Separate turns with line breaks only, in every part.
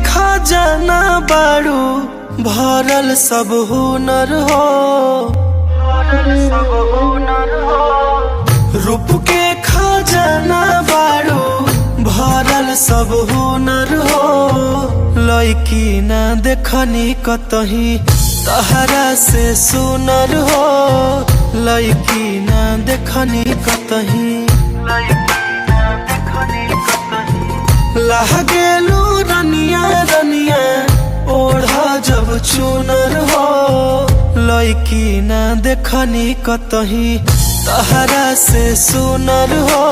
खजाना बारू भरल सब हुनर हो, रूप के खजाना बारू भरल सब हुनर हो। लइकी ना देखनी कतही तहरा से सुनर हो, लइकी ना देखनी कतही लागेलू रनिया रनिया ओढ़ा जब चुनर हो। लइकी ना देखनी कतही तहरा से सुनर हो,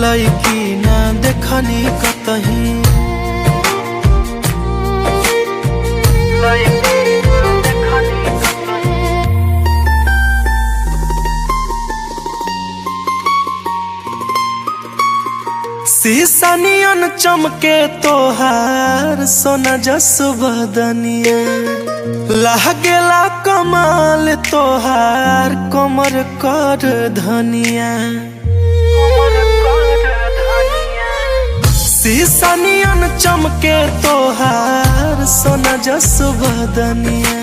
लइकी ना देखनी कतही। शीशा नियन चमके तोहार सोना जस बदनिया, लागेला कमाल तोहार कमर कर धनिया। शीशा नियन चमके तोहार सोना जस बदनिया,